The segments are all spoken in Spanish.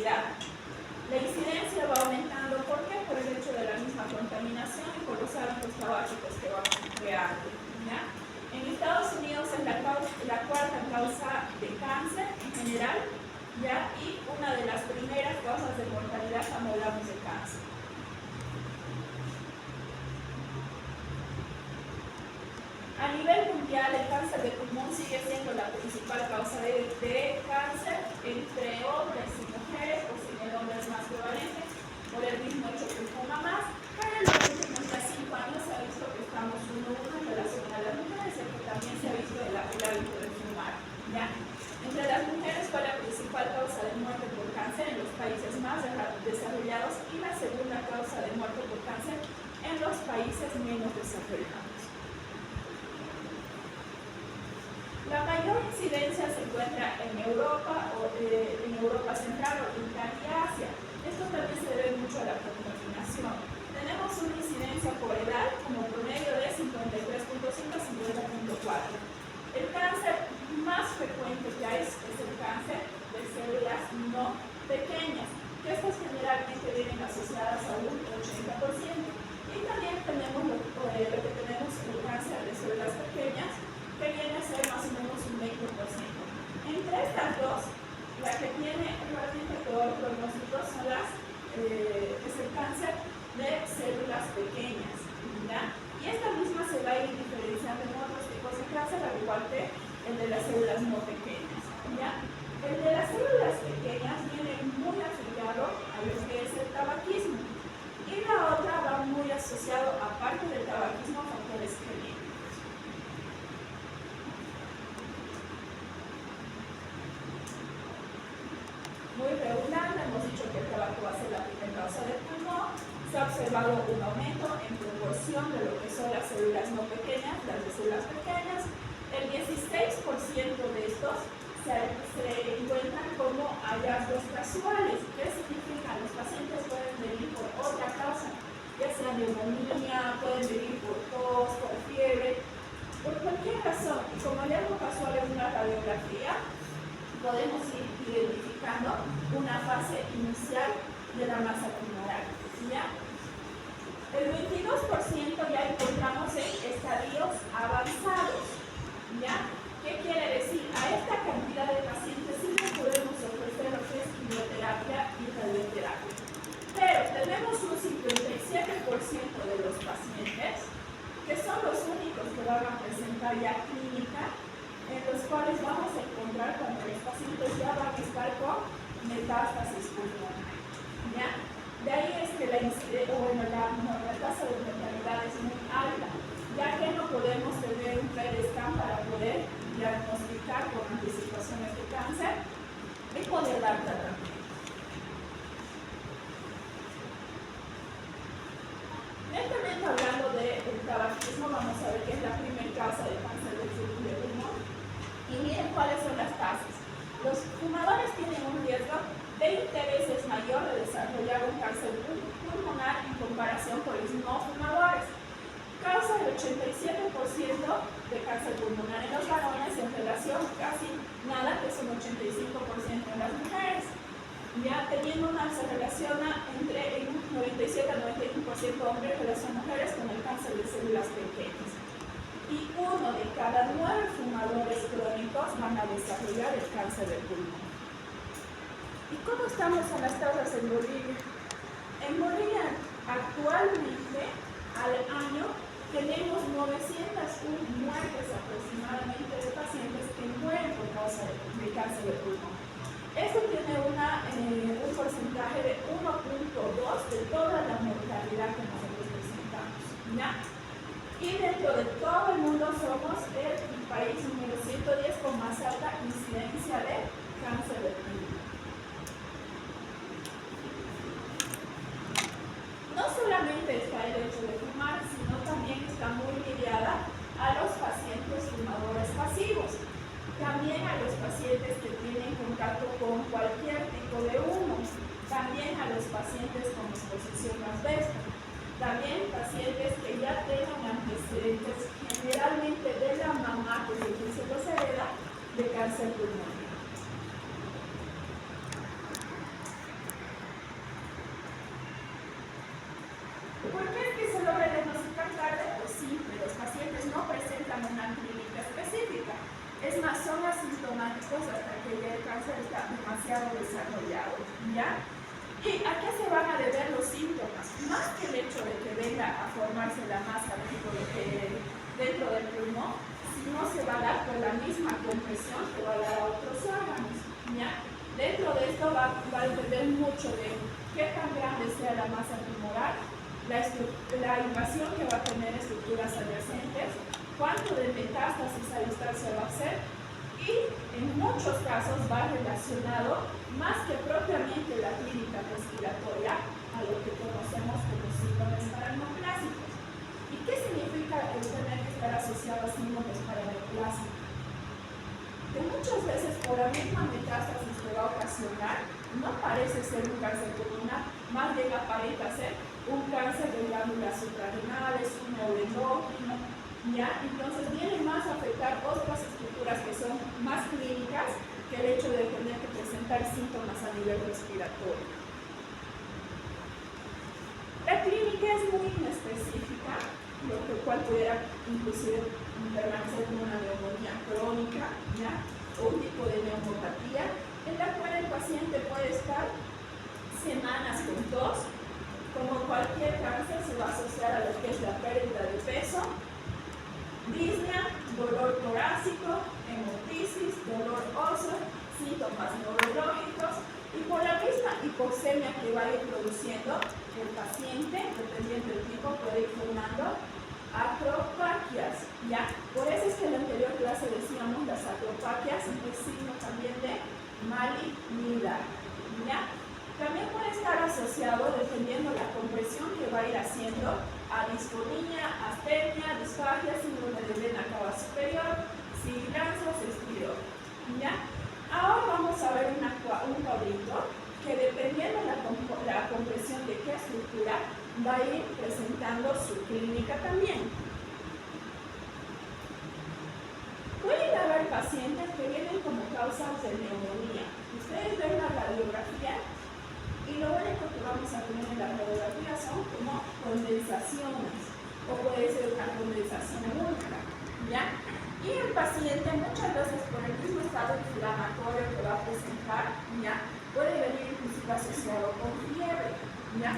mortalidad. La incidencia va aumentando, ¿por qué? Por el hecho de la misma contaminación y por los hábitos tabáquicos que vamos creando, ¿ya? En Estados Unidos es la cuarta causa de cáncer en general, ¿ya? Y una de las primeras causas de mortalidad cuando hablamos de cáncer. A nivel mundial, el cáncer de pulmón sigue siendo la principal causa de cáncer entre hombres y mujeres, o si el hombre es más prevalente, por el mismo hecho que fuma más. Pero en los últimos 5 años se ha visto que estamos 1-1 en relación a las mujeres, y que también se ha visto el hábito de fumar, ¿ya? Entre las mujeres fue la principal causa de muerte por cáncer en los países más desarrollados y la segunda causa de muerte por cáncer en los países menos desarrollados. La mayor incidencia se encuentra en Europa, en Europa Central, Oriental y Asia. Esto también se debe mucho a la contaminación. Tenemos una incidencia por edad como promedio de 53.5 a 50.4. El cáncer más frecuente que hay es el cáncer de células no pequeñas, que estas generalmente vienen asociadas a un 80%. Y también tenemos lo que tenemos el cáncer de células pequeñas, que viene a ser más o menos un 20%. Entre estas dos, la que tiene realmente peor pronóstico es el cáncer de células pequeñas, ¿ya? Y esta misma se va a ir diferenciando en otros tipos de cáncer, al igual que el de las células no pequeñas, ¿ya? El de las células pequeñas viene muy afiliado a lo que es el tabaquismo, y la otra va muy asociado, aparte del tabaquismo, a factores genéticos. Muy redundante, hemos dicho que el tabaco va a ser la primera causa del pulmón. Se ha observado un aumento en proporción de lo que son las células no pequeñas, las de células pequeñas. El 16% de estos se encuentran como hallazgos casuales. ¿Qué significa? Los pacientes pueden venir por otra causa, ya sea neumonía, pueden venir por tos, por fiebre, por cualquier razón. Y como hallazgo casual es una radiografía, podemos ir identificando una fase inicial de la masa tumoral, ¿ya? El 22% ya encontramos en estadios avanzados, ¿ya? ¿Qué quiere decir? A esta cantidad de pacientes sí le podemos ofrecer lo que es quimioterapia y radioterapia. Pero tenemos un 57% de los pacientes que son los únicos que van a presentar ya clínica, en los cuales vamos a encontrar cuando los pacientes ya van a estar con metástasis pulmonar, ¿ya? De ahí es que la tasa de mortalidad es muy alta, ya que no podemos tener un PET scan para poder diagnosticar con anticipación este cáncer y poder dar tratamiento. Netamente hablando del tabaquismo, vamos a ver que es la primera causa de cáncer del pulmón. Y miren cuáles son las tasas. Los fumadores tienen un riesgo 20 veces mayor de desarrollar un cáncer pulmonar en comparación con los no fumadores. Causa el 87% de cáncer pulmonar en los varones en relación casi nada, que es un 85% en las mujeres. Ya teniendo se relaciona entre un 97 a 91% hombres en relación a mujeres con el cáncer de células pequeñas. Y 1 de cada 9 fumadores crónicos van a desarrollar el cáncer del pulmón. ¿Y cómo estamos en las tasas en Bolivia? En Bolivia actualmente al año tenemos 901 muertes aproximadamente de pacientes que mueren por causa de cáncer del pulmón. Esto tiene un porcentaje de 1.2 de toda la mortalidad que nosotros presentamos, ¿ya? Y dentro de todo el mundo somos el país número 110 con más alta incidencia de cáncer de pulmón. No solamente está el hecho de fumar, sino también está muy ligada a los pacientes fumadores pasivos. También a los pacientes que tienen contacto con cualquier tipo de humo. También a los pacientes con exposición asbesto. También pacientes que ya tengan antecedentes, generalmente de la mamá, que se los hereda, de cáncer pulmonar. cosas hasta que ya el cáncer está demasiado desarrollado, ¿ya? ¿Y a qué se van a deber los síntomas? Más que el hecho de que venga a formarse la masa dentro del pulmón, no se va a dar por la misma compresión que va a dar a otros órganos, ¿ya? Dentro de esto va a depender mucho de qué tan grande sea la masa tumoral, la invasión que va a tener estructuras adyacentes, cuánto de metástasis al estar se va a hacer, y en muchos casos va relacionado más que propiamente la clínica respiratoria a lo que conocemos como síndromes paraneoplásicos. ¿Y qué significa el tener que estar asociado a síndromes paraneoplásicos? Que muchas veces por la misma metástasis que va a ocasionar, no parece ser un cáncer pulmonar, más bien aparenta ser un cáncer de glándulas suprarrenales, un neuroendocrino, ¿ya? Entonces viene más a afectar otras estructuras que son más clínicas que el hecho de tener que presentar síntomas a nivel respiratorio. La clínica es muy inespecífica, lo cual pudiera inclusive permanecer como una neumonía crónica, ¿ya? O un tipo de neumopatía, en la cual el paciente puede estar semanas con tos. Como cualquier cáncer se va a asociar a lo que es la pérdida de peso, disnea, dolor torácico, hemotisis, dolor óseo, síntomas neurológicos, y por la misma hipoxemia que va a ir produciendo el paciente, dependiendo del tipo, puede ir formando acropaquias, ¿ya? Por eso es que en la anterior clase decíamos las acropaquias es signo también de malignidad, ¿ya? También puede estar asociado, dependiendo la compresión que va a ir haciendo, a disfonía, astenia, disfagia, síndrome de vena cava superior, sibilancias, estridor, ¿ya? Ahora vamos a ver un cuadrito que dependiendo la compresión de qué estructura va a ir presentando su clínica también. Pueden haber pacientes que vienen como causas de neumonía. Ustedes ven la radiografía y lo único que vamos a tener en la radiografía son como condensaciones, o puede ser una condensación única, ¿ya? Y el paciente muchas veces por el mismo estado inflamatorio que va a presentar, ¿ya? Puede venir inclusive asociado con fiebre, ¿ya?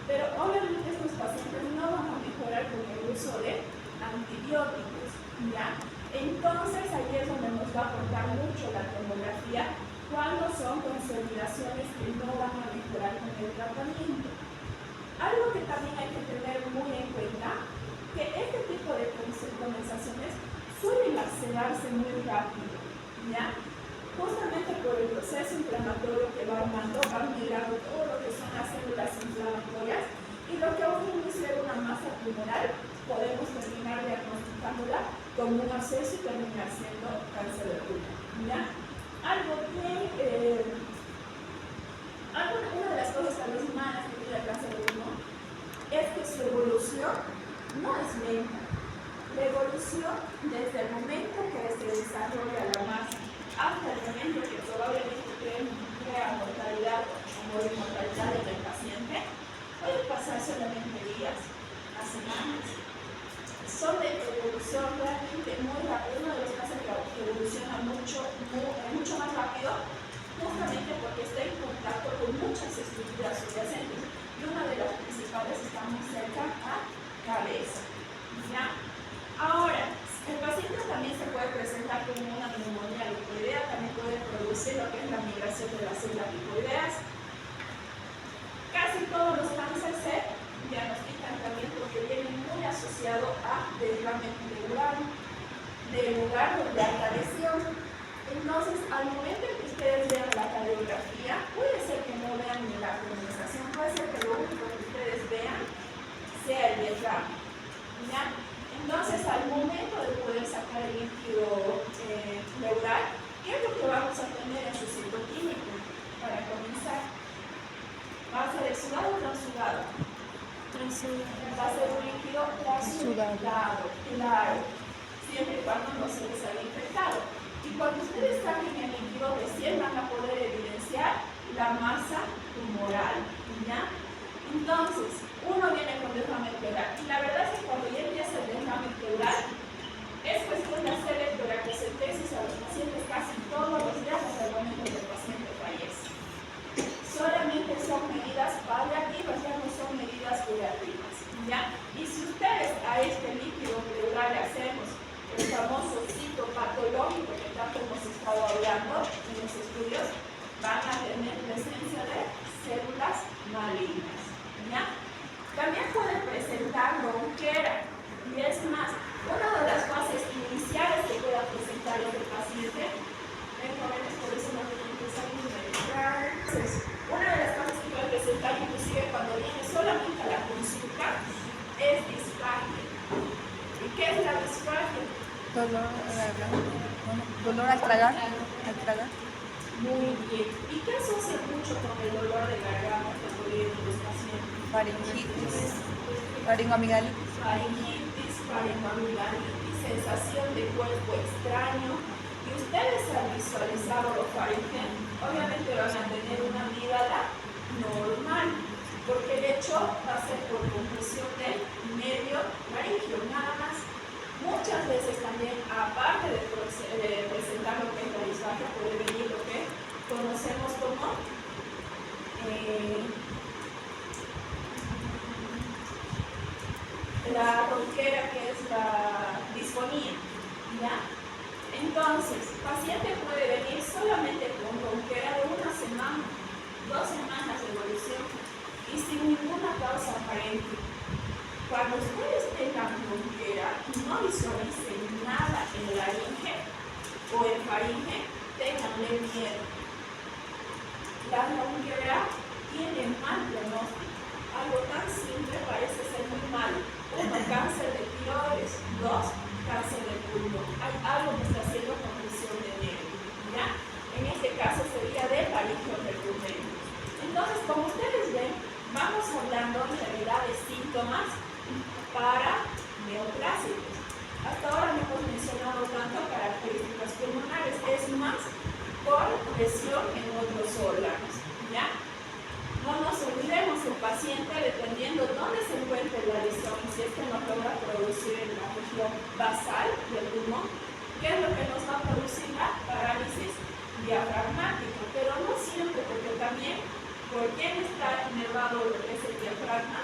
Pero obviamente estos pacientes no van a mejorar con el uso de antibióticos, ¿ya? Entonces ahí es donde nos va a aportar mucho la tomografía cuando son consolidaciones que no van a mejorar con el tratamiento. Algo que también hay que tener muy en cuenta, que este tipo de condensaciones suelen acelerarse muy rápido, ¿ya? Justamente por el proceso inflamatorio que va armando, va migrando todo lo que son las células inflamatorias, y lo que a un inicio de una masa tumoral podemos terminar diagnosticándola como un absceso y terminar siendo cáncer de pulmón, ¿ya? Una de las cosas tal vez malas que tiene el cáncer de pulmón es que su evolución no es lenta. La evolución desde el momento que se desarrolla la masa hasta el momento que probablemente crea mortalidad o inmortalidad en el paciente puede pasar solamente días a semanas. Son de evolución realmente muy rápida. Uno de los casos que evoluciona mucho más rápido, justamente porque está en contacto con muchas estructuras subyacentes, y una de las principales está muy cerca a cabeza, ¿ya? Ahora, el paciente también se puede presentar como una neumonía lipoidea, también puede producir lo que es la migración de las células lipoideas. Casi todos los cánceres se diagnostican también porque vienen muy asociados a derrame pleural, del lugar donde hay la lesión. Entonces, al momento en que ustedes vean la radiografía, puede ser que no vean ni la condensación, puede ser que lo único que ustedes vean sea el derrame, ¿ya? Entonces, al momento de poder sacar el líquido pleural, ¿qué es lo que vamos a tener en su citoquímico? Para comenzar, ¿va a ser exudado o transudado? Va a ser un líquido transudado, claro, siempre y cuando no se les haya infectado. Y cuando ustedes saquen el líquido, recién van a poder evidenciar la masa tumoral, ¿ya? Entonces, uno viene con derrame pleural, y la verdad es que cuando ya empieza el derrame pleural, es cuestión de hacer electroraquiocentesis a los pacientes casi todos los Entonces, una de las cosas que puede presentar inclusive cuando viene solamente a la consulta es disfagia. ¿Y qué es la disfagia? Dolor al garganta. Dolor al tragar. Al tragar. Muy bien. ¿Y qué asocia mucho con el dolor de garganta cuando vienen los pacientes? Faringitis. Faringoamigdalitis. Faringitis, faringoamigdalitis, sensación de cuerpo extraño. Y ustedes al visualizar orofaringe, obviamente van a tener una amígdala normal, porque el hecho va a ser por compresión del medio faringio, nada más. Muchas veces también, aparte de presentar lo que es la disfagia, puede venir lo que conocemos como la ronquera, que es la disfonía, ¿ya? Entonces, el paciente puede venir solamente con ronquera de 1 semana, 2 semanas de evolución y sin ninguna causa aparente. Cuando ustedes tengan ronquera y no visualicen nada en la laringe o en faringe, tenganle miedo. La ronquera tiene mal pronóstico. Algo tan simple parece ser muy mal. 1, cáncer de tiroides. 2, cáncer de pulmón. Hay algo que está haciendo confusión de nervio, ¿ya? En este caso sería de faringeo recurrente. Entonces, como ustedes ven, vamos hablando en realidad de síntomas para neoplásicos. Hasta ahora no hemos mencionado tanto características pulmonares, es más por presión en otros órganos, ¿ya? No nos olvidemos, el paciente, dependiendo dónde se encuentre la lesión, si es que nos logra producir en la región basal del pulmón, ¿qué es lo que nos va a producir? La parálisis diafragmática, pero no siempre, porque también, ¿por quién está inervado lo que es el diafragma?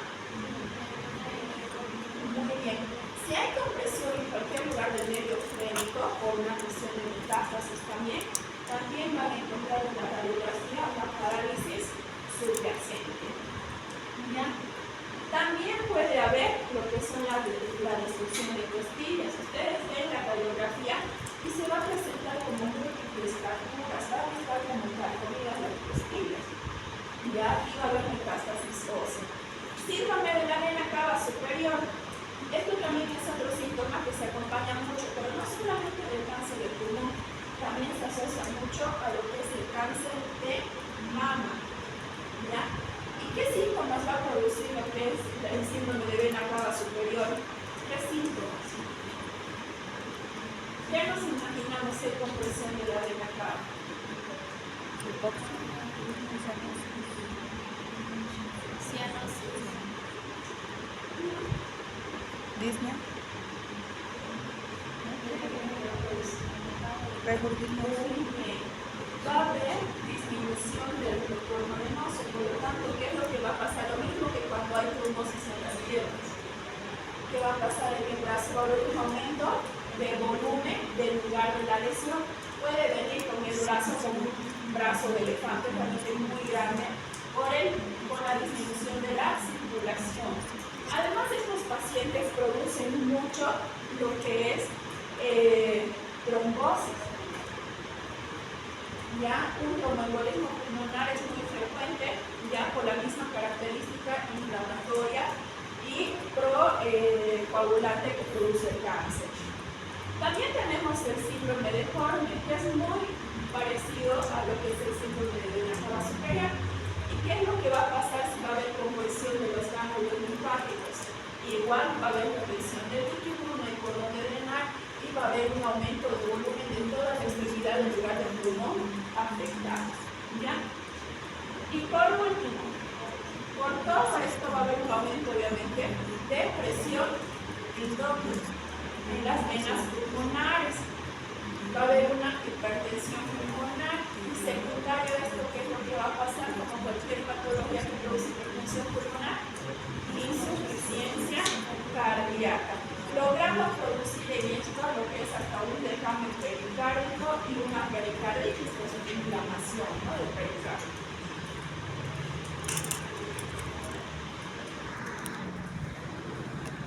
Muy bien. Si hay compresión en cualquier lugar del medio frénico o una presión de metástasis también van a encontrar en la radiografía una parálisis subyacente. ¿Ya? También puede haber lo que son la destrucción de costillas. Ustedes ven la radiografía y se va a presentar como múltiples fracturas, va a estar como carcomidas las costillas. Ya aquí va a haber metástasis ósea. Síndrome de la vena cava superior. Esto también es otro síntoma que se acompaña mucho, pero no solamente del cáncer de pulmón, también se asocia mucho a lo que es el cáncer de mama. ¿Ya? ¿Y qué síntomas va a producir lo que es el síndrome de vena cava superior? ¿Qué síntomas? Ya nos imaginamos el compresión de la vena cava. Disney. Va a haber disminución del retorno venoso, por lo tanto, ¿qué es lo que va a pasar? Lo mismo que cuando hay trombosis en las piernas. ¿Qué va a pasar en el brazo? Va a haber un aumento de volumen del lugar de la lesión. Puede venir con el brazo como un brazo de elefante, realmente muy grande, por la disminución de la circulación. Además, estos pacientes producen mucho lo que es trombosis. Ya un tromboembolismo pulmonar es muy frecuente, ya por la misma característica inflamatoria y coagulante que produce el cáncer. También tenemos el síndrome de Horner, que es muy parecido a lo que es el síndrome de vena cava superior. ¿Y qué es lo que va a pasar si va a haber compresión de los ganglios linfáticos? Igual va a haber retención de líquido, no hay por dónde drenar y va a haber un aumento de volumen de toda la extremidad del lugar del pulmón afectado. ¿Ya? Y por último, por todo esto va a haber un aumento obviamente de presión endógena en las venas pulmonares. Va a haber una hipertensión pulmonar y secundario a esto, ¿qué es lo que va a pasar? Como cualquier patología que produce hipertensión pulmonar, insuficiencia cardíaca. Logramos producir en esto lo que es hasta un derrame pericárdico y una pericarditis, que es una inflamación, ¿no?, del pericardio.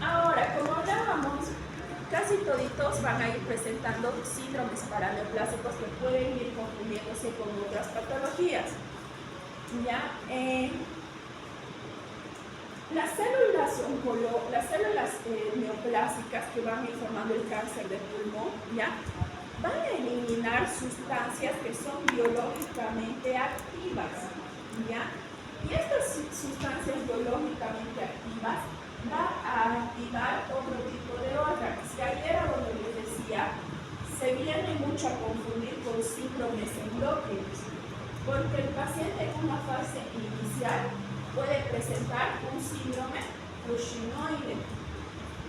Ahora, como hablábamos, casi toditos van a ir presentando síndromes paraneoplásicos que pueden ir confundiéndose con otras patologías. ¿Ya? Las células neoplásicas que van informando el cáncer de pulmón, ¿ya? Van a eliminar sustancias que son biológicamente activas, ¿ya? Y estas sustancias biológicamente activas van a activar otro tipo de órganos. Y ayer, donde les decía, se viene mucho a confundir con síndromes endócrinos, porque el paciente en una fase inicial puede presentar un síndrome crushinoide,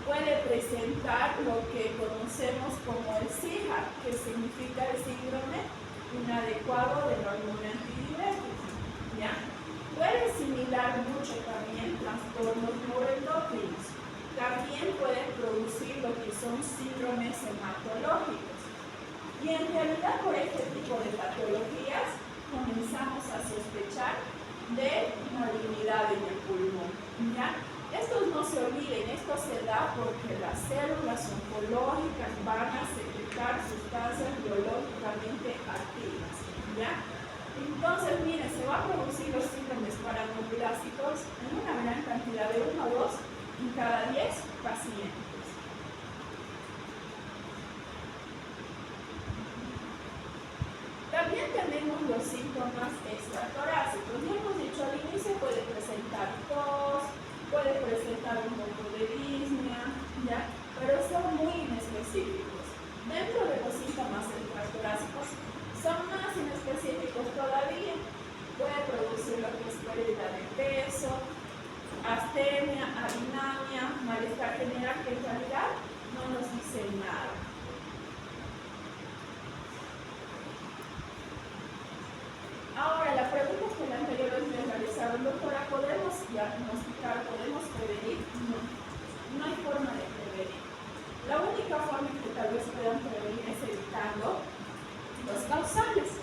puede presentar lo que conocemos como el SIHA, que significa el síndrome inadecuado de la hormona antidiurética, ¿ya? Puede similar mucho también trastornos neuroendocrinos. También puede producir lo que son síndromes hematológicos. Y en realidad, por este tipo de patologías, comenzamos a sospechar de malignidad en el pulmón, ¿ya? Estos no se olviden, esto se da porque las células oncológicas van a secretar sustancias biológicamente activas, ¿ya? Entonces, miren, se van a producir los síndromes paraneoplásicos en una gran cantidad de 1 o 2 en cada 10 pacientes. También tenemos los síntomas extratorácicos. Ya hemos dicho al inicio, puede presentar tos, puede presentar un poco de disnea, ¿ya? Pero son muy inespecíficos. Dentro de los síntomas extratorácicos son más inespecíficos todavía. Puede producir lo que es pérdida de peso, astenia, arinamia, malestar general, que en realidad no nos dice nada. Ahora, la pregunta que la anterior vez me realizaron, doctora, ¿podemos diagnosticar, podemos prevenir? No, no hay forma de prevenir. La única forma en que tal vez puedan prevenir es evitando los causales.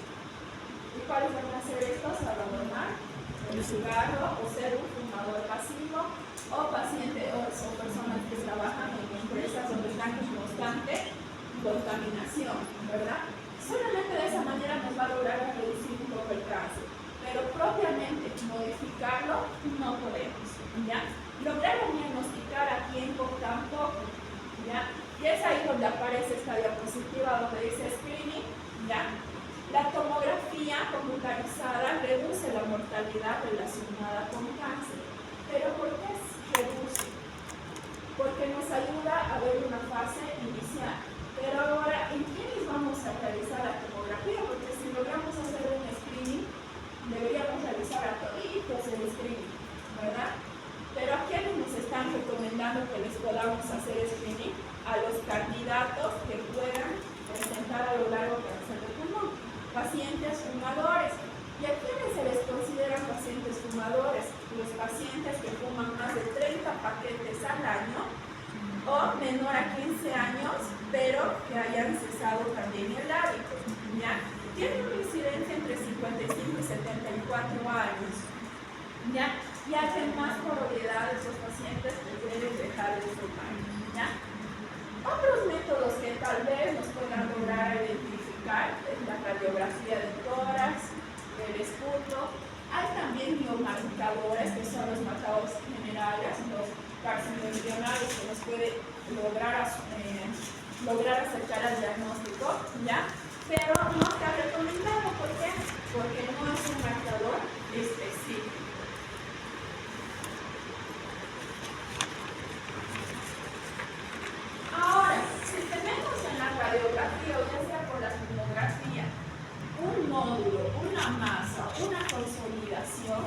¿Y cuáles van a ser estos? Abandonar el cigarro o ser un fumador pasivo o pacientes o personas que trabajan en empresas donde están en constante contaminación, ¿verdad? Solamente de esa manera nos va a lograr reducir un poco el cáncer, pero propiamente modificarlo no podemos, ¿ya? Lograr diagnosticar a tiempo tampoco, ¿ya? Y es ahí donde aparece esta diapositiva donde dice screening, ¿ya? La tomografía computarizada reduce la mortalidad relacionada con cáncer. ¿Pero por qué reduce? Porque nos ayuda a ver una fase inicial. Pero ahora, ¿en quiénes vamos a realizar la tomografía? Porque si logramos hacer un screening, deberíamos realizar a toditos el screening, ¿verdad? Pero ¿a quiénes nos están recomendando que les podamos hacer screening? A los candidatos que puedan presentar a lo largo del cáncer de pulmón. Pacientes fumadores. ¿Y a quiénes se les consideran pacientes fumadores? Los pacientes que fuman más de 30 paquetes al año o menor a 15 años, pero que hayan cesado también el hábito, ¿ya? Tienen una incidencia entre 55 y 74 años, ¿ya? Y hacen más probabilidad de esos pacientes que deben dejar de fumar, ¿ya? Otros métodos que tal vez nos puedan lograr identificar es la radiografía de tórax, del esputo. Hay también biomarcadores que son los marcadores generales, los carcinoembrionarios que nos puede lograr acercar al diagnóstico, ¿ya? Pero no está recomendado. ¿Por qué? Porque no es un marcador específico. Ahora, si tenemos en la radiografía, o ya sea por la tomografía, un nódulo, una masa, una consolidación,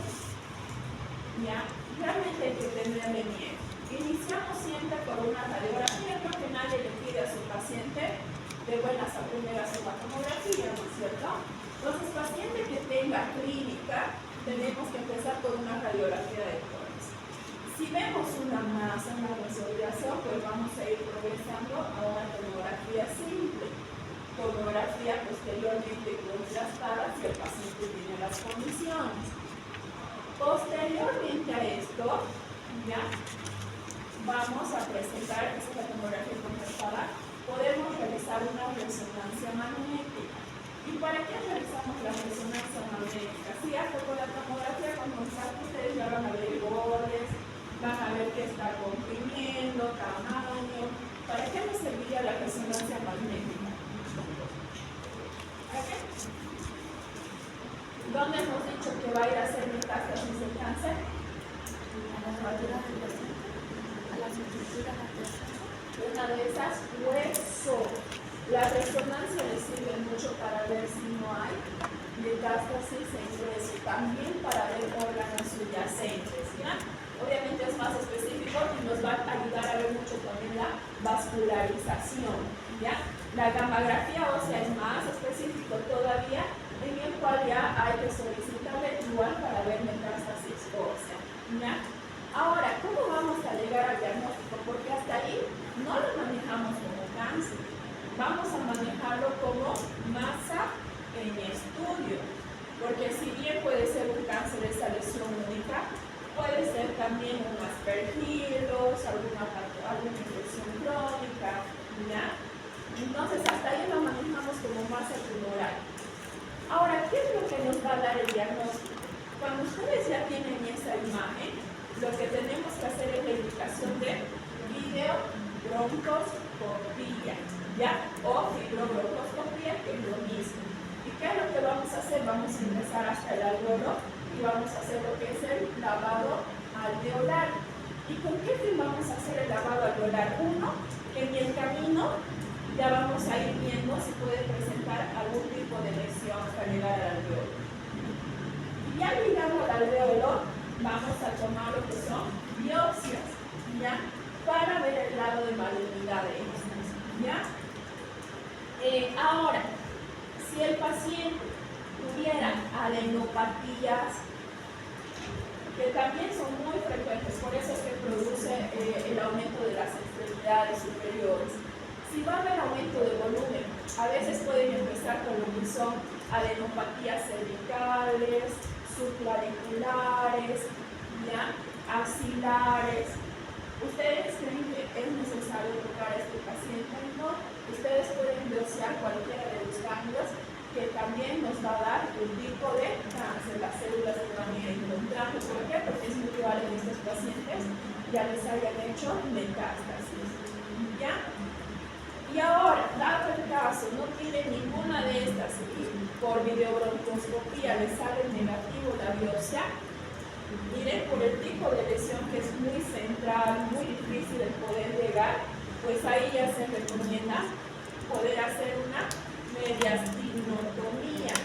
¿ya? Realmente hay que tenerle miedo. Iniciamos siempre por una radiografía, creo que nadie le pide a su paciente de buenas a primeras una tomografía, ¿no es cierto? Entonces, paciente que tenga clínica, tenemos que empezar por una radiografía de tórax. Si vemos una masa, una consolidación, pues vamos a ir progresando a una tomografía simple. Tomografía posteriormente contrastada si el paciente tiene las condiciones. Posteriormente a esto, ¿ya? Vamos a presentar esta tomografía contrastada. Podemos realizar una resonancia magnética. ¿Y para qué realizamos la resonancia magnética? Si hace con la tomografía que está comprimiendo, tamaño. ¿Para qué nos serviría la resonancia magnética? ¿Para qué? ¿Dónde hemos dicho que va a ir a hacer metástasis el cáncer? A las estructuras adyacentes. Una de esas, hueso. La resonancia le sirve mucho para ver si no hay metástasis en hueso, también para ver órganos subyacentes, ¿ya? Obviamente es más específico y nos va a ayudar a ver mucho también la vascularización, ¿ya? La gammagrafía ósea es más específico todavía, en el cual ya hay que solicitarle igual para ver metástasis ósea, ¿ya? Ahora, ¿cómo vamos a llegar al diagnóstico? Porque hasta ahí no lo manejamos como cáncer, vamos a manejarlo como masa en estudio, porque si bien puede ser un cáncer de esa lesión única, puede ser también un aspergilos, alguna infección crónica, ¿ya? Entonces hasta ahí lo manejamos como masa tumoral. Ahora, ¿qué es lo que nos va a dar el diagnóstico? Cuando ustedes ya tienen esa imagen, lo que tenemos que hacer es la indicación de videobroncoscopía, ¿ya? O fibrobroncoscopía, que es lo mismo. ¿Y qué es lo que vamos a hacer? Vamos a ingresar hasta el alveolo y vamos a hacer lo que es el lavado alveolar. ¿Y con qué fin vamos a hacer el lavado alveolar? Uno, en el camino ya vamos a ir viendo si puede presentar algún tipo de lesión hasta llegar al alveolo. Y ya llegando al alveolo, vamos a tomar lo que son biopsias, ¿ya? Para ver el grado de malignidad de estas, ¿ya? Ahora, si el paciente tuviera adenopatías, que también son muy frecuentes, por eso es que produce el aumento de las extremidades superiores. Si va a haber aumento de volumen, a veces pueden empezar con lo que son adenopatías cervicales, subclaviculares, ¿ya? Axilares. ¿Ustedes creen que es necesario tocar a este paciente? No. Ustedes pueden biopsiar cualquiera de los ganglios que también nos va a dar un tipo de cáncer, las células que van a ir encontrando. ¿Por qué? Porque es muy probable que estos pacientes ya les hayan hecho metástasis, ¿ya? Y ahora, dado el caso, no tiene ninguna de estas y por videobroncoscopía le sale negativo la biopsia, miren, por el tipo de lesión que es muy central, muy difícil de poder llegar, pues ahí ya se recomienda poder hacer una mediastinotomía,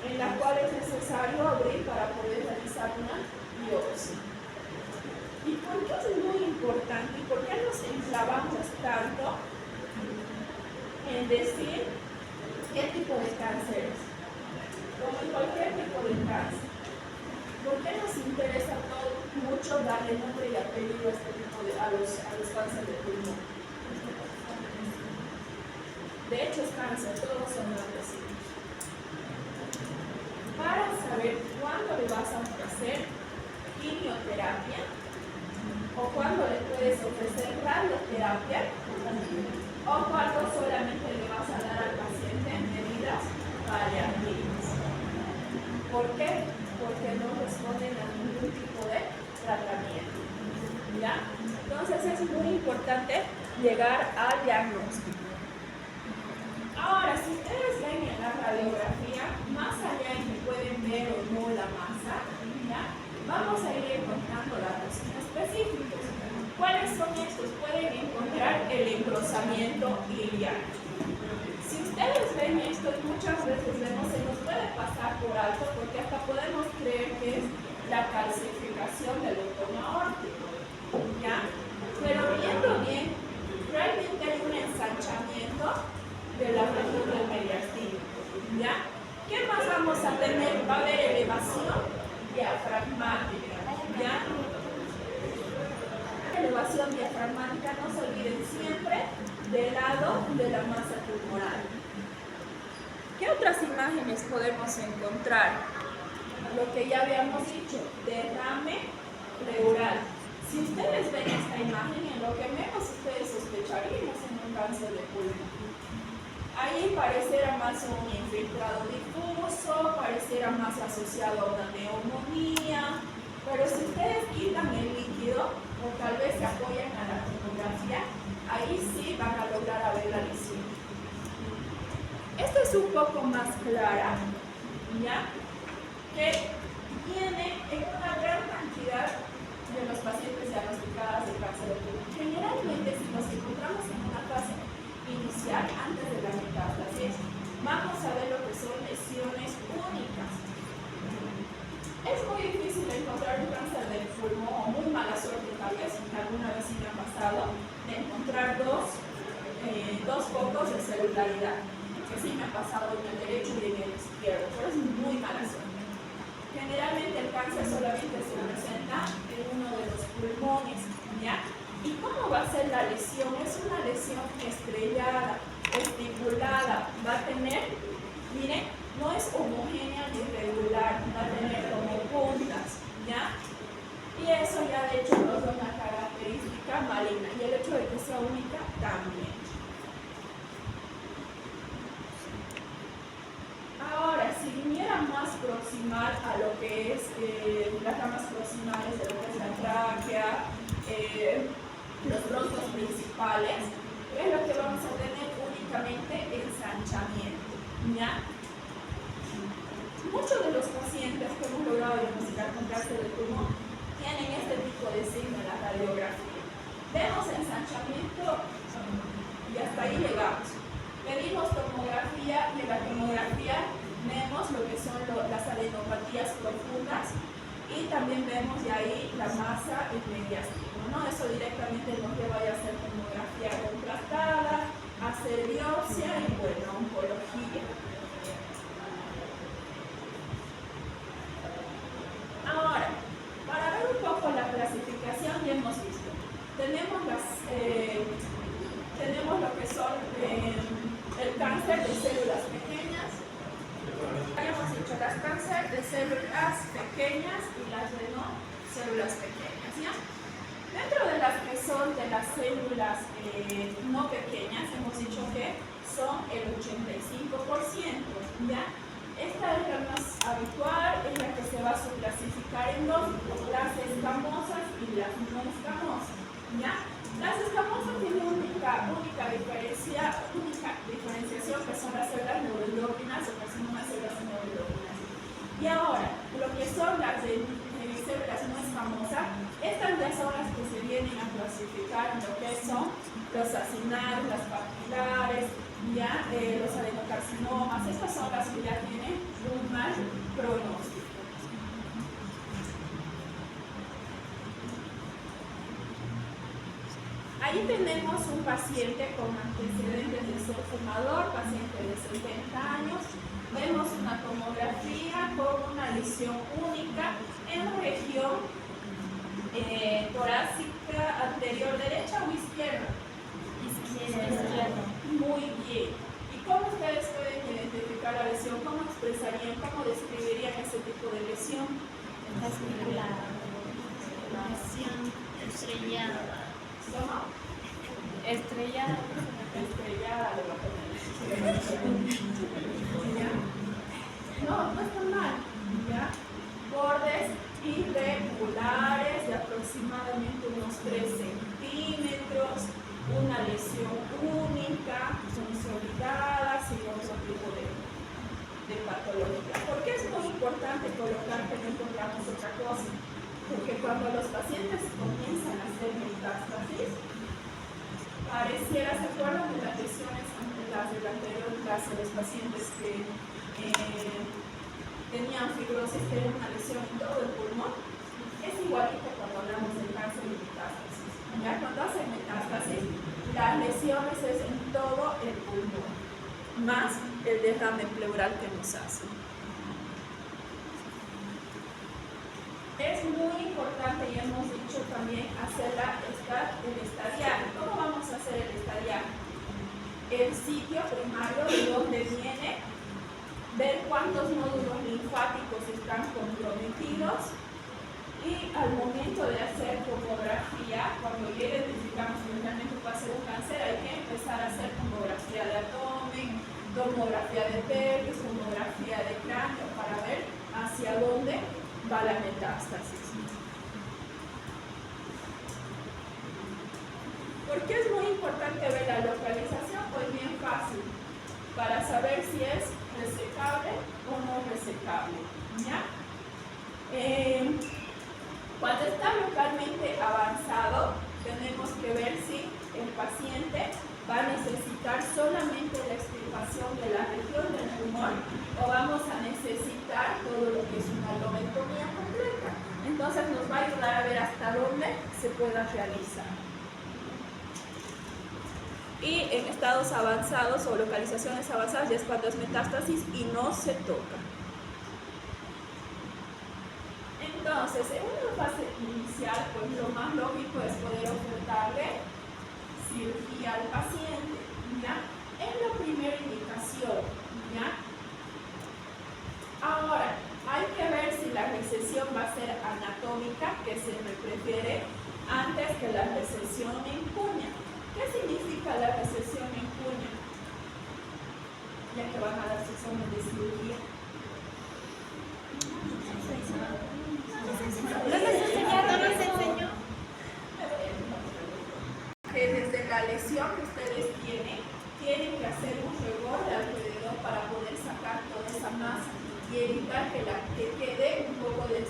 en la cual es necesario abrir para poder realizar una biopsia. ¿Y por qué es muy importante? ¿Y por qué nos enclavamos tanto en decir qué tipo de cáncer es? Como en cualquier tipo de cáncer. ¿Por qué nos interesa mucho darle nombre y apellido a este tipo a los cánceres de pulmón? De hecho es cáncer, todos son agresivos. Para saber cuándo le vas a ofrecer quimioterapia o cuándo le puedes ofrecer radioterapia o cuándo solamente le vas a dar al paciente medidas paliativas. ¿Por qué? Porque no responden a ningún tipo de tratamiento, ¿ya? Entonces es muy importante llegar al diagnóstico. Ahora, si ustedes ven en la radiografía, más allá de que pueden ver o no la masa, ¿ya? Vamos a ir encontrando datos específicos. ¿Cuáles son estos? Pueden encontrar el engrosamiento iliar. Si ustedes ven esto, muchas veces vemos, se nos puede pasar por alto porque hasta podemos creer que es la calcificación del tono aórtico, ¿ya? Pero viendo bien, realmente hay un ensanchamiento de la región del mediastino, ¿ya? ¿Qué más vamos a tener? Va a haber elevación diafragmática, ¿ya? Elevación diafragmática, no se olviden siempre del lado de la masa tumoral. ¿Qué otras imágenes podemos encontrar? Lo que ya habíamos dicho, derrame pleural. Si ustedes ven esta imagen, en lo que menos ustedes sospecharían es en un cáncer de pulmón. Ahí pareciera más un infiltrado difuso, pareciera más asociado a una neumonía, Pero si ustedes quitan el líquido o tal vez se apoyan a la tomografía, ahí sí van a lograr ver la lesión. Esta es un poco más clara, ¿ya? Que viene en una gran cantidad de los pacientes diagnosticados de cáncer de pulmón. Generalmente, si nos encontramos en una fase inicial, antes de la metástasis, vamos a ver lo que son lesiones únicas. Es muy difícil encontrar un cáncer del pulmón, o muy mala suerte tal vez, alguna vez sí me ha pasado, de encontrar dos focos de celularidad, que sí me ha pasado en el derecho y en el izquierdo, pero es muy mala suerte. Generalmente el cáncer solamente se presenta en uno de los pulmones, ¿ya? ¿Y cómo va a ser la lesión? Es una lesión estrellada, estipulada, va a tener, miren, no es homogénea ni irregular, va a tener como puntas, ¿ya? Y eso ya de hecho nos da una característica maligna, y el hecho de que sea única también. Ahora, si viniera más proximal a lo que es las ramas proximales de lo que es la tráquea, los bronquios principales, es lo que vamos a tener únicamente ensanchamiento, ¿ya? Muchos de los pacientes que hemos logrado diagnosticar con cáncer de pulmón tienen este tipo de signo en la radiografía. Vemos ensanchamiento y hasta ahí llegamos. Pedimos tomografía y en la tomografía vemos lo que son las adenopatías profundas y también vemos de ahí la masa en mediastino, ¿no? Eso directamente nos lleva a hacer tomografía contrastada, hacer biopsia y bueno, oncología. Ahora, para ver un poco la clasificación, ya hemos visto. Tenemos lo que son el cáncer de células pequeñas. Habíamos dicho las cáncer de células pequeñas y las de no células pequeñas, ¿ya? Dentro de las que son de las células no pequeñas, hemos dicho que son el 85%, ¿ya? Esta es la más habitual, es la que se va a subclasificar en dos, las escamosas y las no escamosas, ¿ya? Las escamosas tienen única diferenciación, que son las células neuroendócrinas o carcinomas células neuroendócrinas. Y ahora, lo que son las células no escamosas, estas ya son las que se vienen a clasificar en lo que son los acinares, las papilares, ya los adenocarcinomas. Estas son las que ya tienen un mal pronóstico. Ahí tenemos un paciente con antecedentes de ser fumador, paciente de 70 años. Vemos una tomografía con una lesión única en la región torácica anterior, derecha o izquierda. Izquierda. Muy bien. ¿Y cómo ustedes pueden identificar la lesión? ¿Cómo expresarían, cómo describirían ese tipo de lesión? Especulada. Lesión estrellada. ¿Cómo? Estrellada. Estrellada de la no está mal, ¿ya? Bordes irregulares de aproximadamente unos 3 centímetros, una lesión única, consolidada, sin otro tipo de patología. ¿Por qué es muy importante colocar que no encontramos otra cosa? Porque cuando los pacientes comienzan a hacer metástasis, pareciera, ¿se acuerdan de las lesiones las del anterior clase, los pacientes que tenían fibrosis, que era una lesión en todo el pulmón? Es igualito cuando hablamos de cáncer y metástasis. Ya cuando hacen metástasis, las lesiones es en todo el pulmón, más el derrame pleural que nos hace. Es muy importante, y hemos dicho también, hacer el estadiario. ¿Cómo vamos a hacer el estadiario? El sitio primario de donde viene, ver cuántos nódulos linfáticos están comprometidos, y al momento de hacer tomografía, cuando ya identificamos que realmente puede ser un cáncer, hay que empezar a hacer tomografía de abdomen, tomografía de pelvis, tomografía de cráneo, para ver hacia dónde va la metástasis. ¿Por qué es muy importante ver la localización? Pues bien fácil, para saber si es resecable o no resecable, ¿ya? Cuando está localmente avanzado, tenemos que ver si el paciente va a necesitar solamente la extirpación de la región del tumor o vamos a necesitar todo lo que es una lobectomía completa. Entonces nos va a ayudar a ver hasta dónde se pueda realizar. Y en estados avanzados o localizaciones avanzadas ya es cuando es metástasis y no se toca. Entonces, en una fase inicial, pues lo más lógico es poder ofertarle cirugía al paciente, ¿ya? En la primera indicación, ¿ya? Ahora, hay que ver si la recesión va a ser anatómica, que se me prefiere, antes que la recesión en cuña. ¿Qué significa la recesión en cuña? Ya que van a dar sus examen de cirugía. Que desde la lesión que ustedes tienen que hacer un rebordo alrededor para poder sacar toda esa masa y evitar que quede un poco de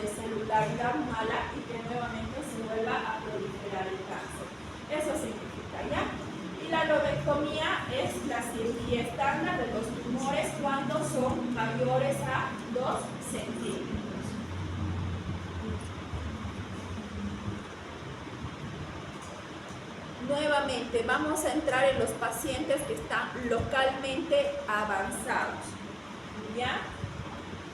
celularidad mala y que nuevamente se vuelva a proliferar el cáncer. Eso significa, ¿ya? Y la lobectomía es la cirugía estándar de los tumores cuando son mayores a 2 centímetros. Nuevamente, vamos a entrar en los pacientes que están localmente avanzados, ¿ya?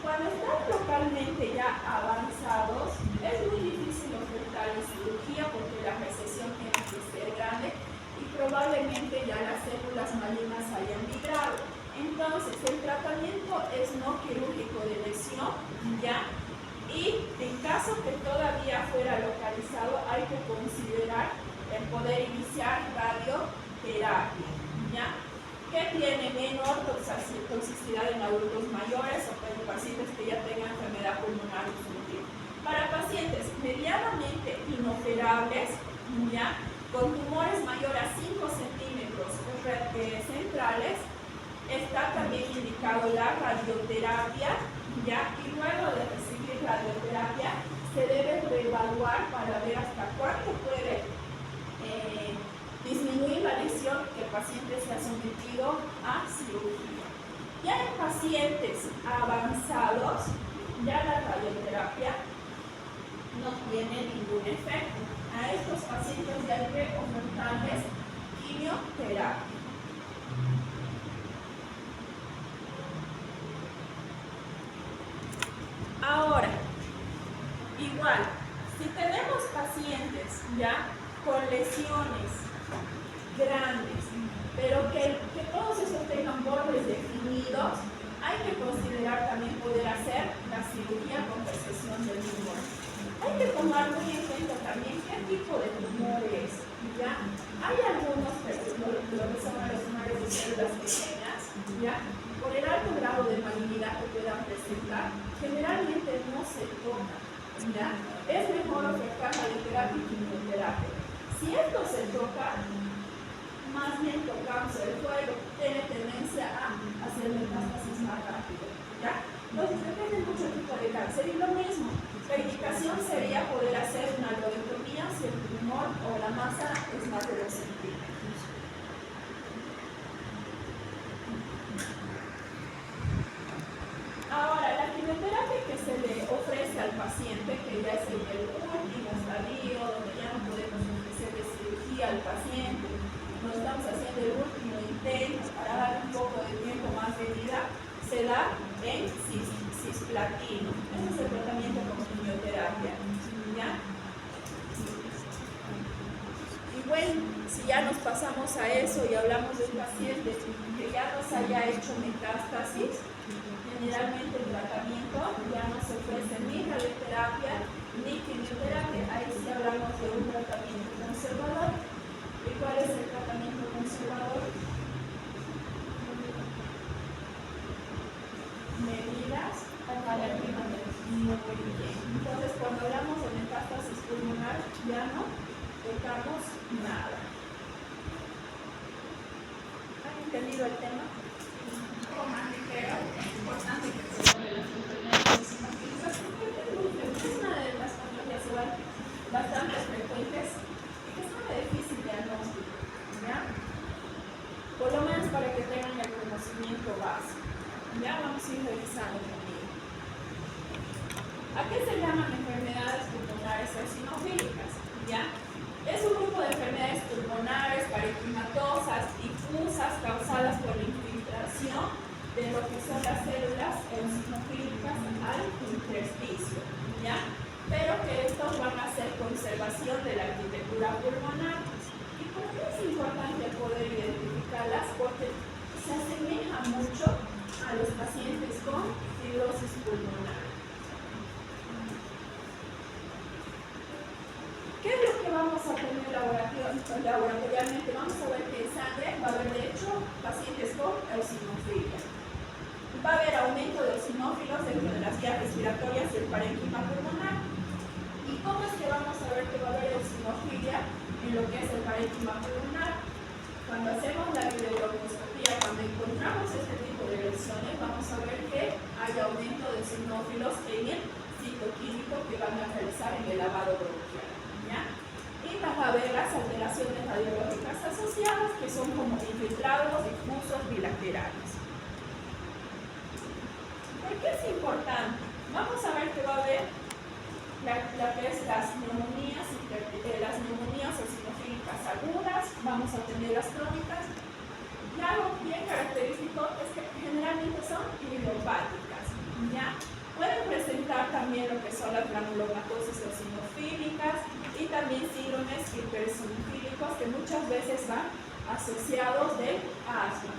Cuando están localmente ya avanzados, es muy difícil ofertarles cirugía porque la recesión tiene que ser grande y probablemente ya las células malignas hayan migrado. Entonces, el tratamiento es no quirúrgico de lesión, ¿ya? Y en caso que todavía fuera localizado, hay que considerar el poder iniciar radioterapia, ¿ya? Que tiene menor toxicidad en adultos mayores o en pacientes que ya tengan enfermedad pulmonar obstructiva. Para pacientes medianamente inoperables, ¿ya? Con tumores mayores a 5 centímetros centrales, está también indicado la radioterapia, ¿ya? Y luego de recibir radioterapia, se debe reevaluar para ver hasta cuánto puede disminuir la lesión que el paciente se ha sometido a cirugía. Ya en pacientes avanzados, ya la radioterapia no tiene ningún efecto. A estos pacientes ya hay que ofertarles quimioterapia. Ahora, igual, si tenemos pacientes ya con lesiones grandes, pero que todos esos tengan bordes definidos, hay que considerar también poder hacer la cirugía con recesión del tumor. Hay que tomar muy en cuenta también qué tipo de tumor es, ¿ya? Hay algunos, lo que son los tumores de células pequeñas, ¿ya? Por el alto grado de malignidad que puedan presentar, generalmente no se toca, ¿ya? Es mejor ofertar radioterapia y quimioterapia. Si esto se toca, más bien tocamos el fuego, tiene tendencia a hacer metástasis más rápido, ¿ya? Entonces depende mucho del tipo de cáncer. Y lo mismo, la indicación sería poder hacer una lobectomía si el tumor o la masa es más de 2 centímetros. Ahora, la quimioterapia que se le ofrece al paciente, que ya es el último estadio, donde ya no podemos ofrecerle cirugía al paciente, no estamos haciendo el último intento para dar un poco de tiempo más de vida, se da en cisplatino. Ese es el tratamiento con quimioterapia, ¿ya? Y bueno, si ya nos pasamos a eso y hablamos de un paciente que ya nos haya hecho metástasis, generalmente el tratamiento ya no se ofrece ni radioterapia ni quimioterapia. Ahí sí hablamos de un tratamiento conservador. ¿Y cuál es el tratamiento conservador? Medidas paliativas. Muy pulmonar ya no tocamos nada. ¿Han entendido el tema? Un poco más ligero, es importante que se sobre las enfermedades infantiles. Es una de las patologías igual bastante frecuentes y que es muy difícil de diagnóstico, ¿ya? Por lo menos para que tengan el conocimiento básico. Ya vamos a ir revisando también. ¿A qué se llaman enfermedades pulmonares eosinofílicas? ¿Ya? Es un grupo de enfermedades pulmonares, parenquimatosas, difusas, causadas por la infiltración de lo que son las células eosinofílicas al intersticio, ¿ya? Pero que estos van a hacer conservación de la arquitectura pulmonar. ¿Y por qué es importante poder identificarlas? Porque se asemeja mucho a los pacientes con fibrosis pulmonar. ¿Qué es lo que vamos a tener laboratorialmente? Vamos a ver que en sangre va a haber, de hecho, pacientes con eosinofilia. Va a haber aumento de eosinófilos dentro de las vías respiratorias y el parénquima pulmonar. ¿Y cómo es que vamos a ver que va a haber eosinofilia en lo que es el parénquima pulmonar? Cuando hacemos la videobroncooscopía, cuando encontramos este tipo de lesiones, vamos a ver que hay aumento de eosinófilos en el citoquímico que van a realizar en el lavado bronquial, ¿ya? Y vas a ver las alteraciones radiológicas asociadas, que son como infiltrados, difusos, bilaterales. ¿Por qué es importante? Vamos a ver que va a haber la que es las neumonías eosinofílicas agudas, vamos a tener las crónicas, y algo bien característico es que generalmente son idiopáticas, ¿ya? Pueden presentar también lo que son las granulomatosis eosinofílicas y también síndromes hipereosinofílicos que muchas veces van asociados de asma.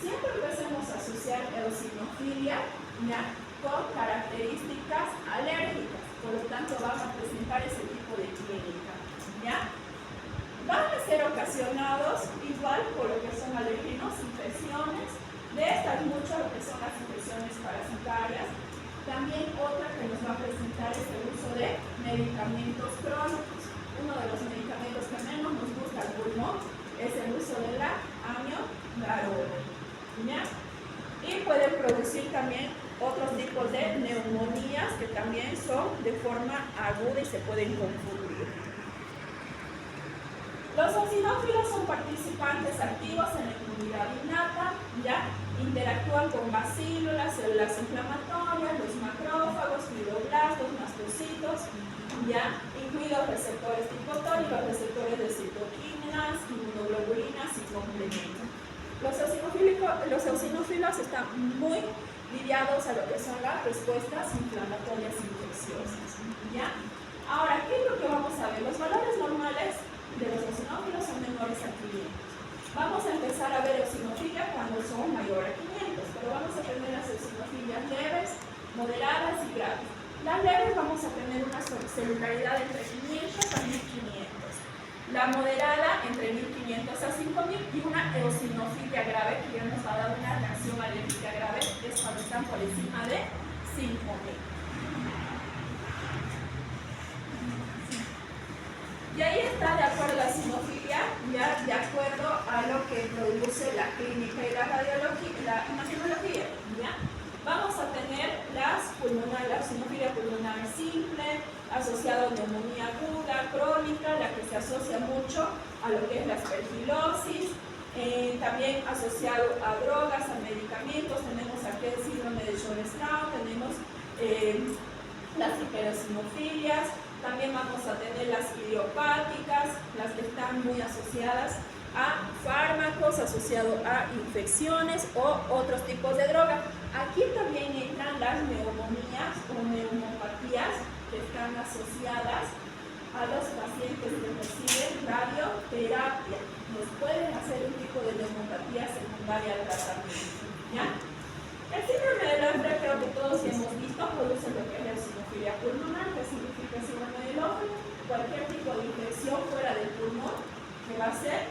Siempre empecemos a asociar eosinofilia, ¿ya?, con características alérgicas, por lo tanto van a presentar ese tipo de clínica, ¿ya? Van a ser ocasionados igual por lo que son alérgenos, infecciones, de estas muchas lo que son las infecciones parasitarias. También otra que nos va a presentar es el uso de medicamentos crónicos. Uno de los medicamentos que menos nos gusta al pulmón es el uso de la amiodarona, ¿ya? Y pueden producir también otros tipos de neumonías que también son de forma aguda y se pueden confundir. Los eosinófilos son participantes activos en la inmunidad innata, ¿ya? Interactúan con bacilos, las células inflamatorias, los macrófagos, fibroblastos, mastocitos, ¿ya? Incluidos receptores ticotónicos, receptores de citoquinas, inmunoglobulinas y complementos. Los eosinófilos están muy ligados a lo que son las respuestas inflamatorias infecciosas, ¿ya? Ahora, ¿qué es lo que vamos a ver? Los valores normales de los eosinófilos son menores a 500. Vamos a empezar a ver eosinofilia cuando son mayores a 500, pero vamos a tener las eosinofilias leves, moderadas y graves. Las leves vamos a tener una celularidad entre 500 a 1500. La moderada entre 1500 a 5000 y una eosinofilia grave que ya nos va a dar una reacción alérgica grave, es cuando están por encima de 5000. Y ahí está, de acuerdo a la sinofilia, ya de acuerdo a lo que produce la clínica y la radiología, la imagenología, ¿ya? Vamos a tener la sinofilia pulmonar simple, asociada a neumonía aguda, crónica, la que se asocia mucho a lo que es la aspergilosis, también asociado a drogas, a medicamentos. Tenemos aquí el síndrome de Jones-Brown, tenemos las hipereosinofilias. También vamos a tener las idiopáticas, las que están muy asociadas a fármacos, asociados a infecciones o otros tipos de drogas. Aquí también entran las neumonías o neumopatías que están asociadas a los pacientes que reciben radioterapia. Nos pueden hacer un tipo de neumopatía secundaria al tratamiento, ¿ya? El síndrome del hambre, creo que todos hemos visto, produce lo que es la eosinofilia pulmonar, que significa síndrome del hambre, cualquier tipo de infección fuera del pulmón, que va a ser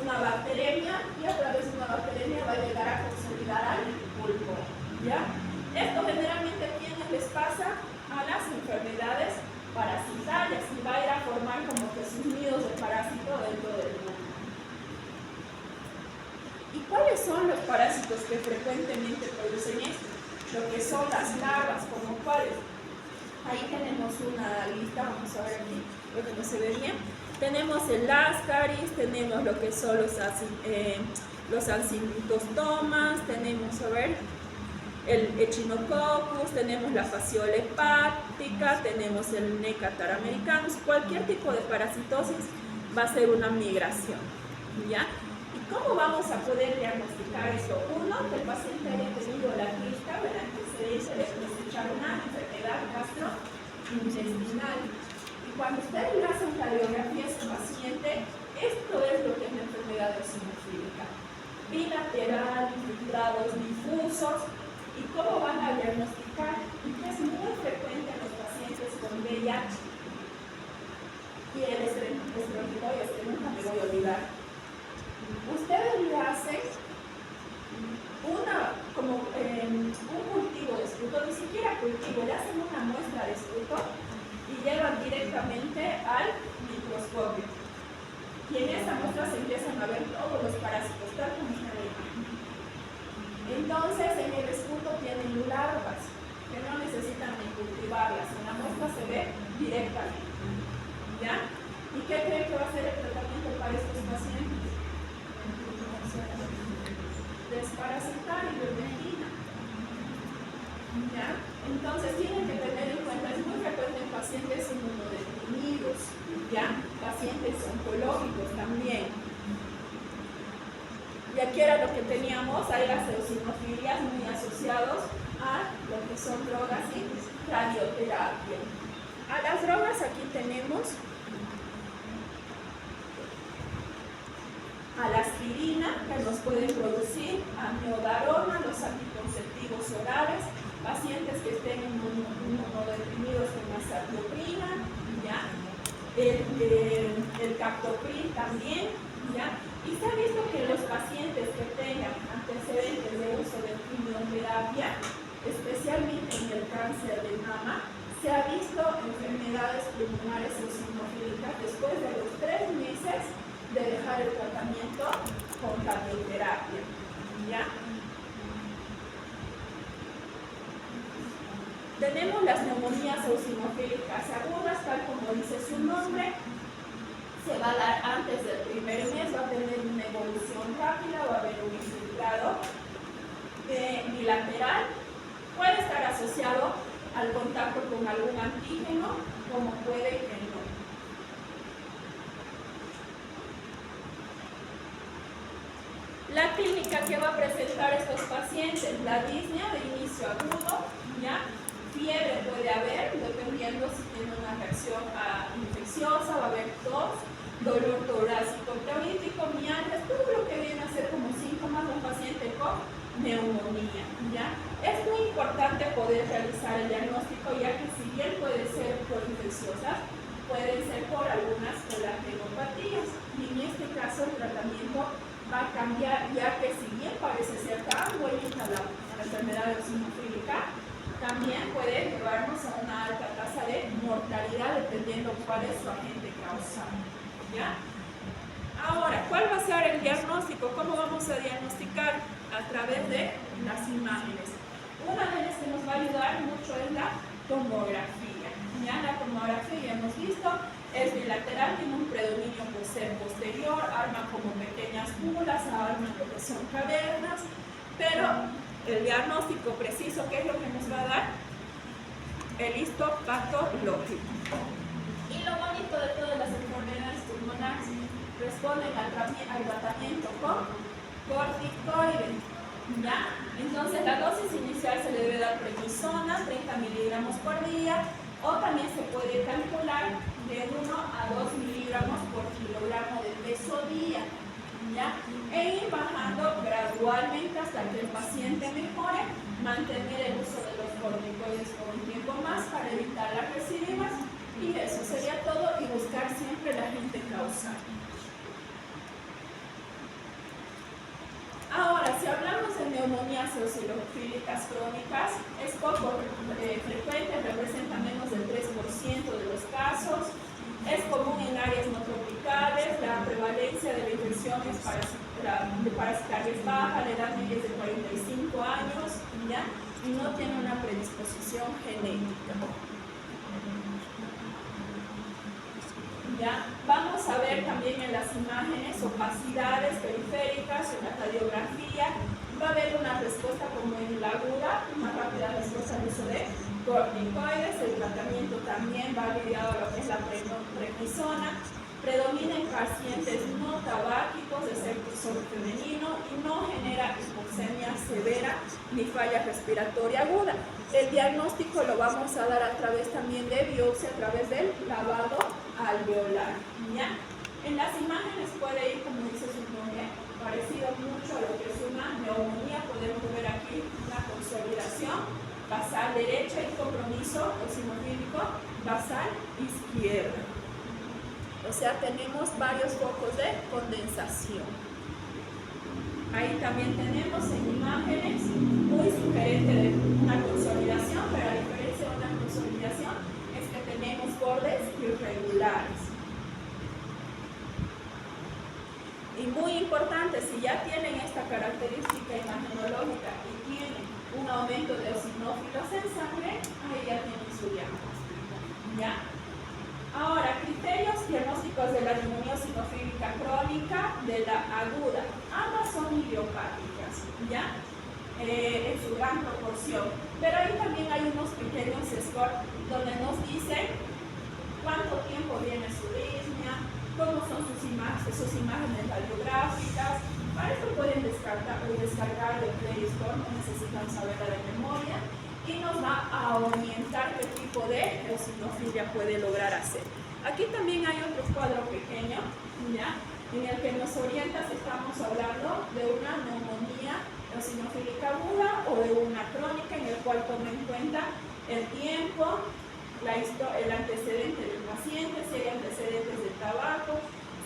una bacteremia, y a través de una bacteremia va a llegar a consolidar al pulmón, ¿ya? Esto generalmente, ¿a quiénes les pasa? A las enfermedades parasitarias. ¿Cuáles son los parásitos que frecuentemente producen esto? Lo que son las larvas, como cuáles. Ahí tenemos una lista, vamos a ver aquí, lo que no se ve bien. Tenemos el Ascaris, tenemos lo que son los Acinetobacter, tenemos, a ver, el Echinococcus, tenemos la fasciola hepática, tenemos el Necatar americanus. Cualquier tipo de parasitosis va a ser una migración, ¿ya? ¿Y cómo vamos a poder diagnosticar esto? Uno, que el paciente haya tenido la quista, ¿verdad? Que se dice de cosechar una enfermedad gastrointestinal. Y cuando ustedes le hacen radiografía a su paciente, esto es lo que es la enfermedad eosinofílica. Bilateral, infiltrados, difusos. ¿Y cómo van a diagnosticar? Que es muy frecuente en los pacientes con VIH. Y el estreptococcus, que nunca me voy a olvidar. Ustedes le hacen un cultivo de escruto, ni siquiera cultivo, le hacen una muestra de escruto y llevan directamente al microscopio. Y en esa muestra se empiezan a ver todos los parásitos, tal como está en la imagen. Entonces, en el escruto tienen larvas que no necesitan ni cultivarlas, en la muestra se ve directamente. ¿Ya? ¿Y qué creen que va a ser el tratamiento para estos pacientes? Desparasitar y ivermectina. ¿Ya? Entonces tienen que tener en cuenta, es muy frecuente en pacientes inmunodeprimidos, ¿ya? Pacientes oncológicos también. Y aquí era lo que teníamos, hay las eosinofilias muy asociados a lo que son drogas y radioterapia. A las drogas aquí tenemos a la aspirina, que nos puede producir amiodarona, los anticonceptivos orales, pacientes que estén inmunodeprimidos con azathioprina, ¿ya? El captopril también, ¿ya? Y se ha visto que los pacientes que tengan antecedentes de uso de quimioterapia, especialmente en el cáncer de mama, se ha visto enfermedades pulmonares eosinofílicas después de los 3 meses de dejar el tratamiento con radioterapia, ¿ya? Tenemos las neumonías eosinofílicas agudas, tal como dice su nombre, se va a dar antes del primer mes, va a tener una evolución rápida, va a haber un infiltrado bilateral, puede estar asociado al contacto con algún antígeno, como puede que no. La clínica que va a presentar estos pacientes, la disnea de inicio agudo, ¿ya? Fiebre puede haber, dependiendo si tiene una reacción infecciosa, va a haber tos, dolor torácico, clínico, mialgias, todo lo que viene a ser como síntomas de un paciente con neumonía, ¿ya? Es muy importante poder realizar el diagnóstico, ya que si bien puede ser por infecciosas, pueden ser por algunas colangeropatías. Y en este caso el tratamiento va a cambiar, ya que si bien parece ser tan buena la enfermedad eosinofílica, también puede llevarnos a una alta tasa de mortalidad dependiendo cuál es su agente causal, ¿ya? Ahora, ¿cuál va a ser el diagnóstico? ¿Cómo vamos a diagnosticar? A través de las imágenes. Una de las que nos va a ayudar mucho es la tomografía. Ya la tomografía, ya hemos visto, es bilateral, tiene un predominio posterior, arma como pequeñas bulas, arma lo que son cavernas, pero el diagnóstico preciso, ¿qué es lo que nos va a dar? El histopatológico. Y lo bonito de todas las enfermedades pulmonares responden al tratamiento con corticoides, ¿ya? Entonces la dosis inicial se le debe dar prednisona, 30 miligramos por día, o también se puede calcular de 1 a 2 miligramos por kilogramo de peso día, ¿ya? E ir bajando gradualmente hasta que el paciente mejore, mantener el uso de los corticoides por un tiempo más para evitar las recidivas, y eso sería todo, y buscar siempre el agente causal. Ahora, si hablamos de neumonías eosinofílicas crónicas, es poco frecuente, representa menos del 3% de los casos, es común en áreas no tropicales, la prevalencia de la infección es parasitaria es baja, la edad media es de 45 años, ¿ya? Y no tiene una predisposición genética. ¿Ya? Vamos a ver también en las imágenes opacidades periféricas, en la radiografía. Va a haber una respuesta como en la aguda, una rápida respuesta al uso de corticoides. El tratamiento también va ligado a lo que es la prednisona. Predomina en pacientes no tabáquicos de sexo femenino y no genera hipoxemia severa ni falla respiratoria aguda. El diagnóstico lo vamos a dar a través también de biopsia, a través del lavado alveolar, ¿ya? En las imágenes puede ir, como dice su nombre, parecido mucho a lo que es una neumonía. Podemos ver aquí una consolidación basal derecha y compromiso eosinofílico basal izquierda. O sea, tenemos varios focos de condensación. Ahí también tenemos en imágenes muy sugerente de una consolidación, pero a diferencia de una consolidación es que tenemos bordes irregulares. Y muy importante, si ya tienen esta característica imagenológica y tienen un aumento de eosinófilos en sangre, ahí ya tienen su diagnóstico, ¿ya? Ahora, criterios diagnósticos de la neumonía eosinofílica crónica, de la aguda. Ambas son idiopáticas, ¿ya? En su gran proporción. Pero ahí también hay unos criterios SCORE donde nos dicen cuánto tiempo viene su arritmia, cómo son sus imágenes radiográficas. Para esto pueden descargar el PlayScore, no necesitan saberla de memoria. Y nos va a orientar qué tipo de eosinofilia puede lograr hacer. Aquí también hay otro cuadro pequeño, ¿ya? En el que nos orienta si estamos hablando de una neumonía eosinofílica aguda o de una crónica, en el cual toma en cuenta el tiempo, el antecedente del paciente, si hay antecedentes de tabaco,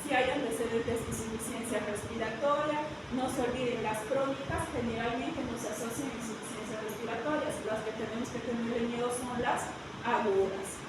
si hay antecedentes de insuficiencia respiratoria. No se olviden, las crónicas generalmente no se asocian a insuficiencia respiratorias. Las que tenemos que tener miedo son las agudas.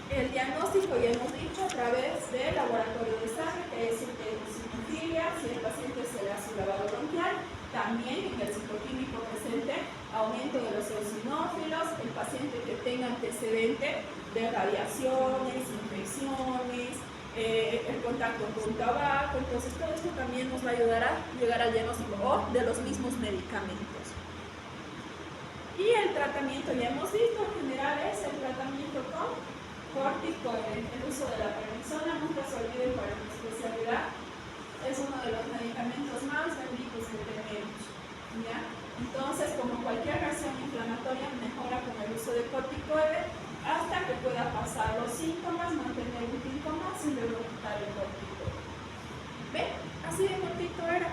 El diagnóstico ya hemos dicho a través del laboratorio de sangre, que es eosinofilia, si el paciente se le hace un lavado bronquial. También en el citoquímico presente aumento de los eosinófilos, el paciente que tenga antecedente de radiaciones, infecciones, el contacto con tabaco. Entonces todo esto también nos va a ayudar a llegar al diagnóstico o de los mismos medicamentos. Y el tratamiento, ya hemos visto, en general es el tratamiento con corticoides. El uso de la prednisona, nunca se olviden, para mi especialidad es uno de los medicamentos más benditos que tenemos, ¿ya? Entonces, como cualquier reacción inflamatoria, mejora con el uso de corticoides hasta que pueda pasar los síntomas, mantener un síntoma sin luego quitar el corticoide. ¿Ve? Así de cortito era.